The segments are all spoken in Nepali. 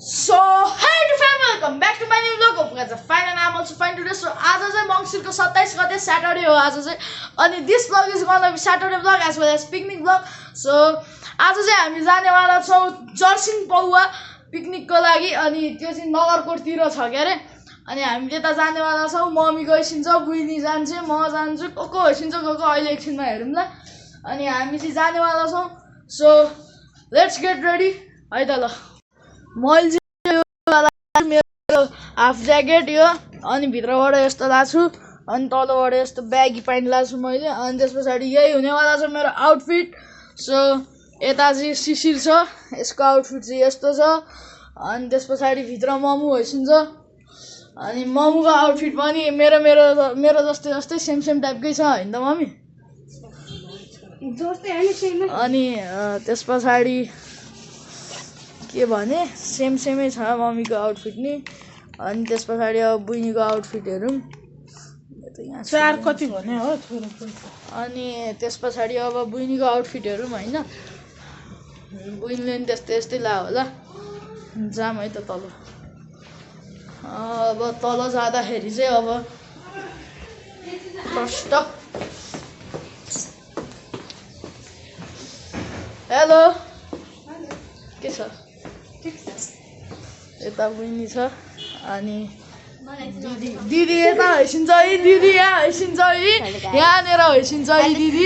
So, hi to family, welcome back to my new vlog. Hope you guys are fine and I'm also fine today. So, आज चाहिँ मङ्सिरको 27 गते Saturday हो आज चाहिँ. अनि this vlog is gonna be Saturday vlog as well as picnic vlog. So, आज चाहिँ हामी जानेवाला छौं जर्सिङ पौवा पिकनिकको लागि. अनि त्यो चाहिँ नगरकोटतिर छ के अरे. अनि हामी त्यता जानेवाला छौं. मम्मी गइसिन्छ, बुइनी जान्छ, म जान्छु, को होइसिन्छ, को अहिले एकछिनमा हेरौँ ल. अनि हामी चाहिँ जानेवाला छौं. So, let's get ready. है त ल. मैले मेरो हाफ ज्याकेट यो अनि भित्रबाट यस्तो लाछु अनि तलबाट यस्तो ब्यागी प्यान्ट लाछु मैले. अनि त्यसपछि यही हुनेवाला छ मेरो आउटफिट. सो यता चाहिँ शिशिर छ, यसको आउटफिट चाहिँ यस्तो छ. अनि त्यसपछि भित्र ममु होइसिन्छ. अनि ममुको आउटफिट पनि मेरो मेरो मेरो जस्तै जस्तै सेम टाइपकै छ हैन त मम्मी? अनि त्यसपछि के भने सेमै छ मम्मीको आउटफिट नि. अनि त्यसपछि अब बुइनीको आउटफिट हेरौँ. चार कति भने हो छोरो. अनि त्यसपछि अब बुइनीको आउटफिट हेरौँ हैन. बुइनीले नि त्यस्तै ला होला. जाम है त तल. अब तल जाँदाखेरि चाहिँ अब फर्स्ट हेलो के छ? यता बुइनी छ. अनि दिदी यता होइसिन्छ है. दिदी यहाँ होइसिन्छ है. यहाँनिर होइसिन्छ है दिदी.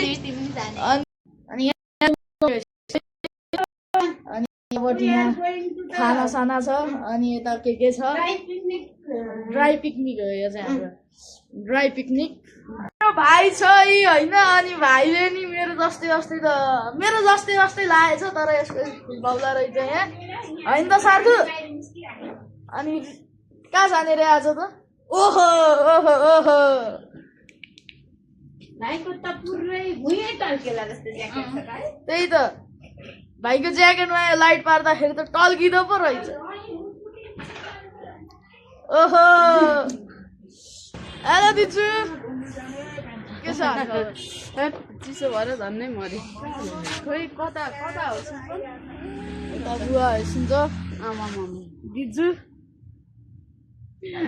अनि यहाँ खाना साना छ. अनि यता के छ ड्राई पिकनिक हो यो चाहिँ हाम्रो ड्राई पिकनिक. मेरो भाइ छ हैन. अनि भाइले नि मेरो जस्तै लागेछ तर यसको स्कुल बाउला रहेछ यहाँ हैन त साथु. अनि कहाँ जाने रे आज त? ओहो ओहो ओहो भाइको त पुरै भुइँ टल्केला जस्तो ज्याकेट छ है. त्यही त भाइको ज्याकेटमा लाइट पार्दाखेरि त टल्किँदो पो रहेछ. ओहो हेलो दिजु के छ? चिसो भएर झन्नै मरे. खोइ कता हो बुवा होइसिन्छ. आमा दिजु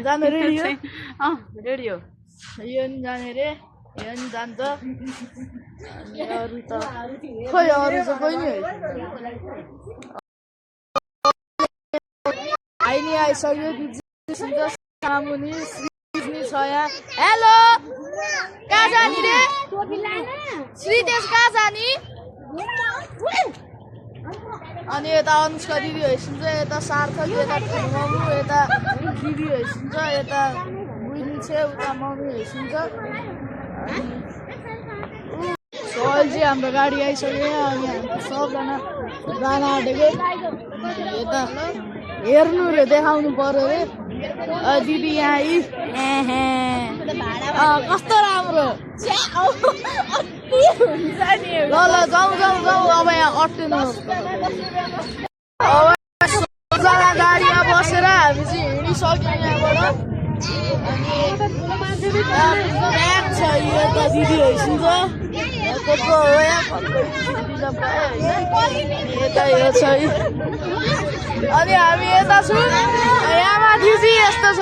जाने रेडी हो? रेडी हो. यो नि जाने रे, यो नि जान्छ. अनि अरू त खोइ अरू त कोही नि आइनी आइसक्यो. दिजु सामुनी श्री छ यहाँ. हेलो कहाँ जाने रे? श्रीदेश कहाँ जाने? अनि यता अनुष्का दिदी होइसिन्छ. यता सार्थक, यता मम्मी, यता दिदी होइसिन्छ. यता बुइनी छ, उता मम्मी होइसिन्छ. अहिले चाहिँ हाम्रो गाडी आइसक्यो. अनि हामी सबजना जान आँटेको. यता हेर्नु रे, देखाउनु पर्यो रे. दिदी यहाँ कस्तो राम्रो. ल जाउँ अब यहाँ अट्टिनु. गाडीमा बसेर हामी चाहिँ हिँडिसक्यौँ यहाँबाट. ब्याग छ यता दिदी होइसिन्छ. कस्तो हो यहाँ यता यो छ. अनि हामी यता छु. यहाँ माथि चाहिँ यस्तो छ.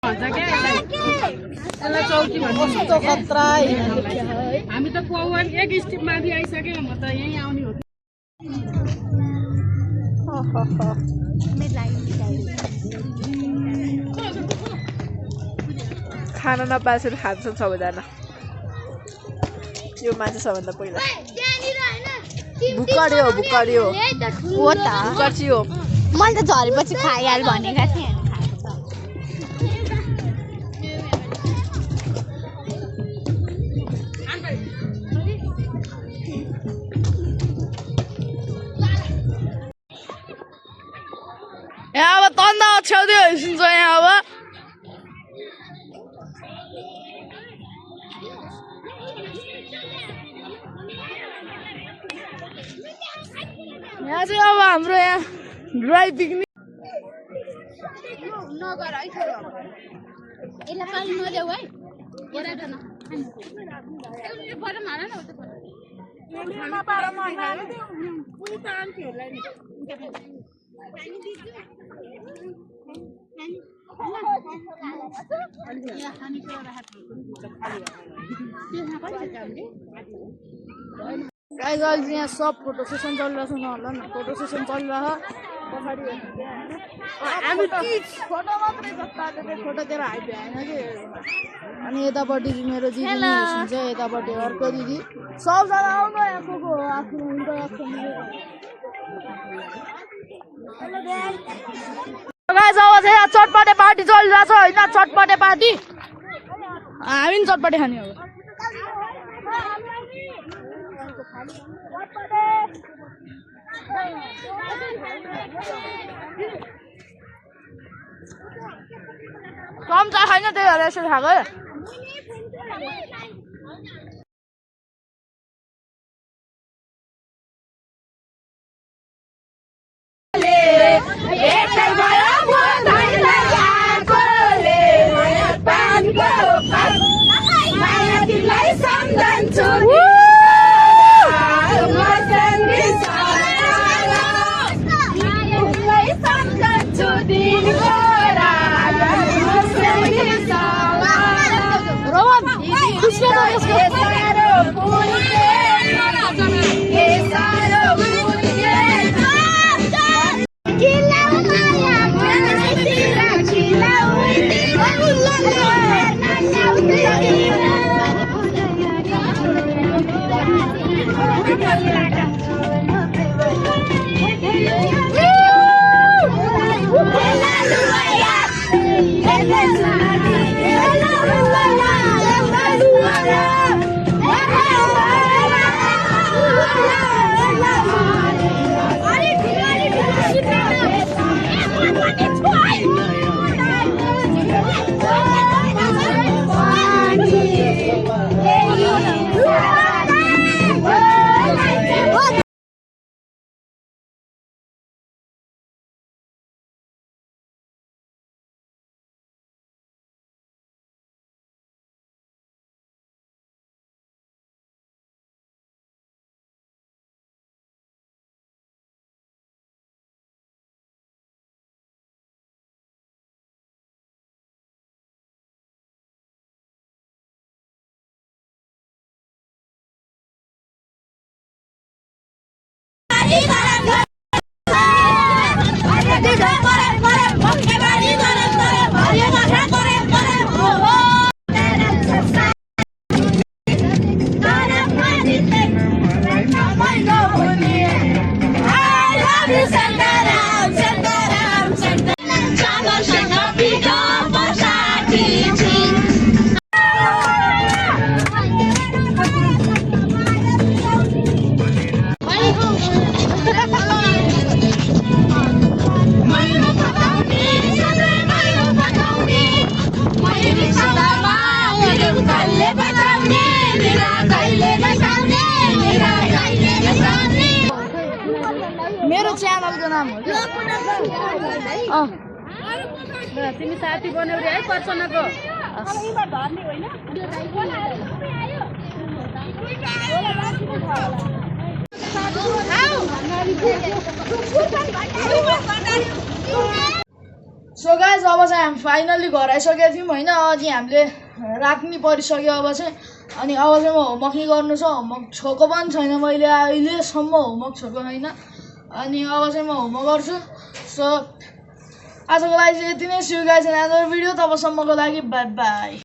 भन्छ क्या यसलाई चौकी भन्छ. कस्तो खतरा है. हामी त पौवन एक स्टेप माथि आइसक्यो म त यही आउने हो खान नपाएपछि खान्छन् सबैजना यो मान्छे सबभन्दा पहिला बुकड्यो बुकड्यो हो त बुकड्ची हो मैले त झरेपछि खाइहाल भनेका थिएँ यहाँ अब तन्दा छेउदै हिँड्छ यहाँ अब यहाँ चाहिँ अब हाम्रो यहाँ ड्राई पिकनिक नगर है छोरो यसलाई पानी नदेऊ है एराटा न एउटा फरम हाल न उता गाइस अहिले यहाँ सब फोटो सेसन चलिरहेछ होला न फोटो सेसन चलिरह पछाडि हामी फोटो मात्रै जस्ता फोटोतिर हाइट भएन कि अनि यतापट्टि मेरो दिदी हुन्छ यतापट्टि अर्को दिदी सबजना आउनु यहाँ को हो आफ्नो इन्टरेक्सन गाइस अब चाहिँ यहाँ चटपटे पार्टी चलिरहेछ होइन चटपटे पार्टी हामी पनि चटपटे खाने हो कम चाहिँ छैन त्यही भएर यसरी खाएको मेरो च्यानलको नाम हो तिमी साथी बनाउने है पर्सनको सो गाइस अब चाहिँ हामी फाइनल्ली घर आइसकेका थियौँ होइन अझै हामीले राख्नै परिसक्यो अब चाहिँ अनि अब चाहिँ म होमवर्क नै गर्नु छ होमवर्क छोएको पनि छैन मैले अहिलेसम्म होमवर्क छोएको छैन अनि अब चाहिँ म होमवर्क गर्छु सो आजको लागि चाहिँ यति नै see you guys in other video तबसम्मको लागि बाई बाई